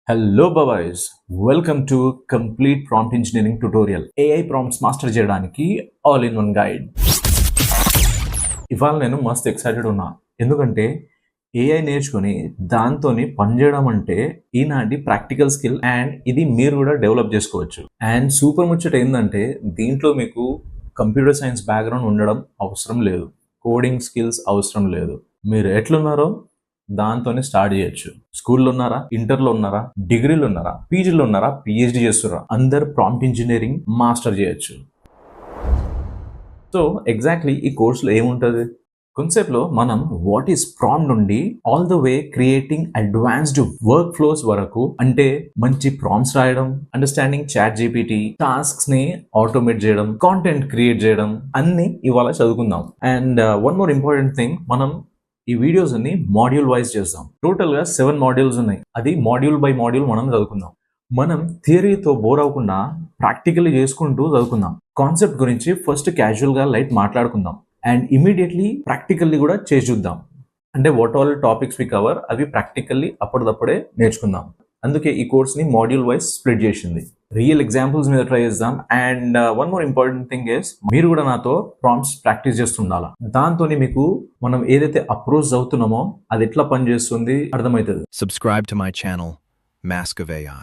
Hello బాబాయ్స్, welcome to complete prompt engineering tutorial. AI prompts master చేయడానికి all in one guide. ఇవాళ నేను మస్త్ ఎక్సైటెడ్ ఉన్నా, ఎందుకంటే ఏఐ నేర్చుకొని దాంతోని పనిచేయడం అంటే ఈనాటి ప్రాక్టికల్ స్కిల్ అండ్ ఇది మీరు కూడా డెవలప్ చేసుకోవచ్చు. అండ్ సూపర్ ముచ్చట ఏంటంటే దీంట్లో మీకు కంప్యూటర్ సైన్స్ బ్యాక్గ్రౌండ్ ఉండడం అవసరం లేదు, కోడింగ్ స్కిల్స్ అవసరం లేదు. మీరు ఎట్లున్నారో దాంతోనే స్టార్ట్ చేయొచ్చు. స్కూల్లో ఉన్నారా, ఇంటర్లో ఉన్నారా, డిగ్రీలో ఉన్నారా, పీజీలో ఉన్నారా, పిహెచ్డి చేస్తున్నారా, అందరు ప్రాంప్ట్ ఇంజనీరింగ్ మాస్టర్ చేయొచ్చు. సో ఎగ్జాక్ట్లీ ఈ కోర్సులో ఏముంటుంది? కాన్సెప్ట్లో మనం వాట్ ఈస్ ప్రాంప్ట్ నుండి all the way creating advanced work flows వరకు, అంటే మంచి ప్రాంప్ట్స్ రాయడం, అండర్స్టాండింగ్ చాట్ జీపీటీ, టాస్క్స్ ని ఆటోమేట్ చేయడం, కాంటెంట్ క్రియేట్ చేయడం, అన్ని ఇవాళ చదువుకుందాం. And one more important thing, మనం ఈ వీడియోస్ అన్ని మాడ్యూల్ వైజ్ చేస్తాం. టోటల్ గా 7 మాడ్యూల్స్ ఉన్నాయి. అది మాడ్యూల్ బై మాడ్యూల్ మనం చదువుకుందాం. మనం థియరీతో బోర్ అవ్వకుండా ప్రాక్టికల్లీ చేసుకుంటూ చదువుకుందాం. కాన్సెప్ట్ గురించి ఫస్ట్ క్యాజువల్ గా లైట్ మాట్లాడుకుందాం అండ్ ఇమీడియట్లీ ప్రాక్టికల్లీ కూడా చేసి చూద్దాం. అంటే what all topics we cover అవి ప్రాక్టికల్లీ అప్పటిదప్పుడే నేర్చుకుందాం. అందుకే ఈ కోర్స్ని మాడ్యూల్ వైజ్ స్ప్లిట్ చేసింది. రియల్ ఎగ్జాంపుల్స్ మీద ట్రై చేద్దాం. And one more important thing is, మీరు కూడా నాతో ప్రాంప్ట్స్ ప్రాక్టీస్ చేస్తుండాలా. దాంతో మీకు మనం ఏదైతే అప్రోచ్ అవుతున్నామో అది ఎట్లా పనిచేస్తుంది అర్థమవుతుంది. Subscribe to my channel, Mask of AI.